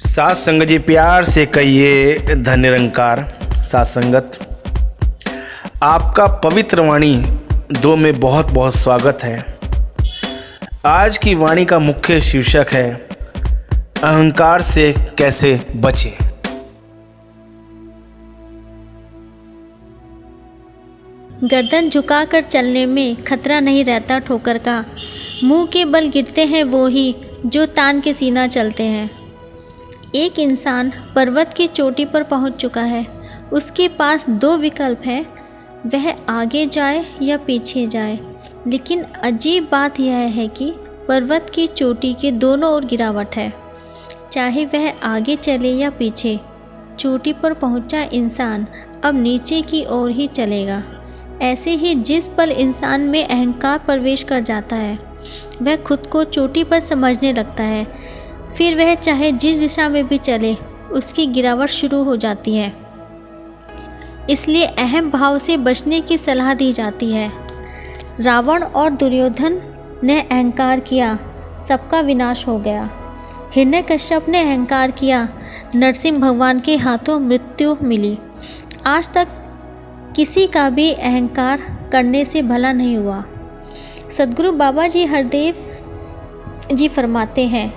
सात संगत जी, प्यार से कहिए धन निरंकार। सात संगत, आपका पवित्र वाणी 2 में बहुत बहुत स्वागत है। आज की वाणी का मुख्य शीर्षक है अहंकार से कैसे बचें। गर्दन झुकाकर चलने में खतरा नहीं रहता ठोकर का। मुंह के बल गिरते हैं वो ही जो तान के सीना चलते हैं। एक इंसान पर्वत की चोटी पर पहुंच चुका है। उसके पास 2 विकल्प हैं, वह आगे जाए या पीछे जाए। लेकिन अजीब बात यह है कि पर्वत की चोटी के दोनों ओर गिरावट है। चाहे वह आगे चले या पीछे, चोटी पर पहुंचा इंसान अब नीचे की ओर ही चलेगा। ऐसे ही जिस पल इंसान में अहंकार प्रवेश कर जाता है, वह खुद को चोटी पर समझने लगता है। फिर वह चाहे जिस दिशा में भी चले, उसकी गिरावट शुरू हो जाती है। इसलिए अहम भाव से बचने की सलाह दी जाती है। रावण और दुर्योधन ने अहंकार किया, सबका विनाश हो गया। हिरण्यकश्यप ने अहंकार किया, नरसिंह भगवान के हाथों मृत्यु मिली। आज तक किसी का भी अहंकार करने से भला नहीं हुआ। सद्गुरु बाबा जी हरदेव जी फरमाते हैं,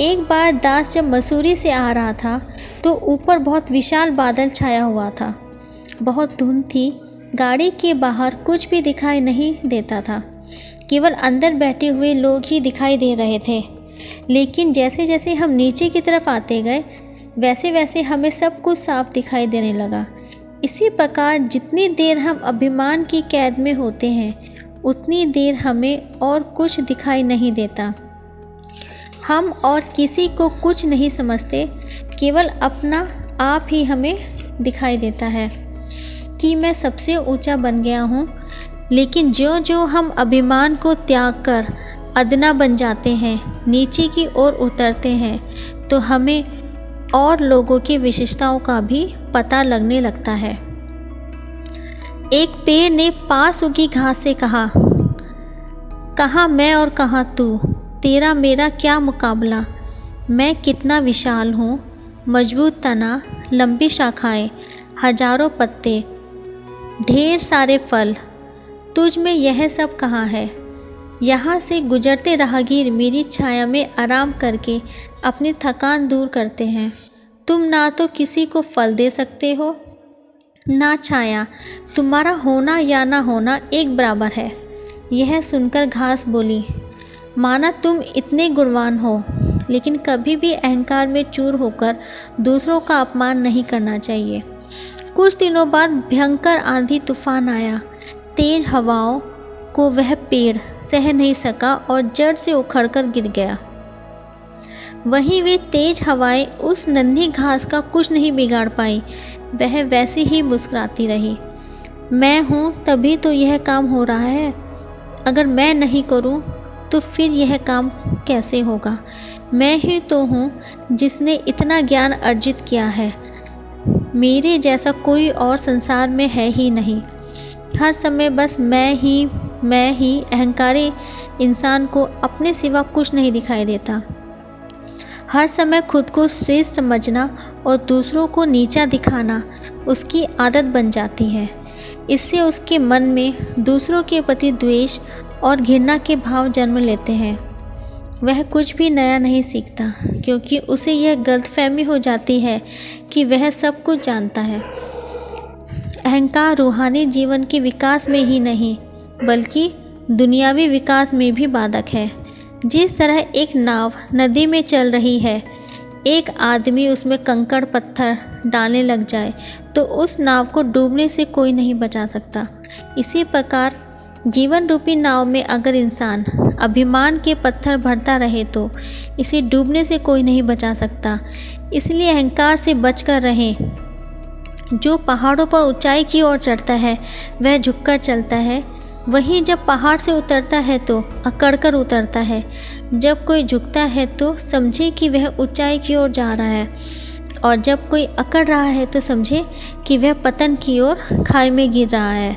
एक बार दास जब मसूरी से आ रहा था तो ऊपर बहुत विशाल बादल छाया हुआ था। बहुत धुंध थी। गाड़ी के बाहर कुछ भी दिखाई नहीं देता था, केवल अंदर बैठे हुए लोग ही दिखाई दे रहे थे। लेकिन जैसे जैसे हम नीचे की तरफ आते गए, वैसे वैसे हमें सब कुछ साफ दिखाई देने लगा। इसी प्रकार जितनी देर हम अभिमान की कैद में होते हैं, उतनी देर हमें और कुछ दिखाई नहीं देता। हम और किसी को कुछ नहीं समझते, केवल अपना आप ही हमें दिखाई देता है कि मैं सबसे ऊंचा बन गया हूँ। लेकिन ज्यों-ज्यों हम अभिमान को त्याग कर अदना बन जाते हैं, नीचे की ओर उतरते हैं, तो हमें और लोगों की विशेषताओं का भी पता लगने लगता है। एक पेड़ ने पास उगी घास से कहा, कहाँ मैं और कहाँ तू, तेरा मेरा क्या मुकाबला। मैं कितना विशाल हूँ, मजबूत तना, लंबी शाखाएं, हजारों पत्ते, ढेर सारे फल, तुझ में यह सब कहाँ है। यहाँ से गुजरते राहगीर मेरी छाया में आराम करके अपनी थकान दूर करते हैं। तुम ना तो किसी को फल दे सकते हो, ना छाया। तुम्हारा होना या ना होना एक बराबर है। यह सुनकर घास बोली, माना तुम इतने गुणवान हो, लेकिन कभी भी अहंकार में चूर होकर दूसरों का अपमान नहीं करना चाहिए। कुछ दिनों बाद भयंकर आंधी तूफान आया। तेज हवाओं को वह पेड़ सह नहीं सका और जड़ से उखड़कर गिर गया। वहीं वे तेज हवाएं उस नन्ही घास का कुछ नहीं बिगाड़ पाई। वह वैसी ही मुस्कुराती रही। मैं हूँ तभी तो यह काम हो रहा है। अगर मैं नहीं करूँ तो फिर यह काम कैसे होगा। मैं ही तो हूँ जिसने इतना ज्ञान अर्जित किया है। मेरे जैसा कोई और संसार में है ही नहीं। हर समय बस मैं ही अहंकारी इंसान को अपने सिवा कुछ नहीं दिखाई देता। हर समय खुद को श्रेष्ठ समझना और दूसरों को नीचा दिखाना उसकी आदत बन जाती है। इससे उसके मन में दूसरों के प्रति द्वेष और घृणा के भाव जन्म लेते हैं। वह कुछ भी नया नहीं सीखता, क्योंकि उसे यह गलतफहमी हो जाती है कि वह सब कुछ जानता है। अहंकार रूहानी जीवन के विकास में ही नहीं, बल्कि दुनियावी विकास में भी बाधक है। जिस तरह एक नाव नदी में चल रही है, एक आदमी उसमें कंकड़ पत्थर डालने लग जाए तो उस नाव को डूबने से कोई नहीं बचा सकता। इसी प्रकार जीवन रूपी नाव में अगर इंसान अभिमान के पत्थर भरता रहे तो इसे डूबने से कोई नहीं बचा सकता। इसलिए अहंकार से बचकर रहें। जो पहाड़ों पर ऊंचाई की ओर चढ़ता है, वह झुककर चलता है। वहीं जब पहाड़ से उतरता है तो अकड़कर उतरता है। जब कोई झुकता है तो समझे कि वह ऊंचाई की ओर जा रहा है, और जब कोई अकड़ रहा है तो समझे कि वह पतन की ओर खाई में गिर रहा है।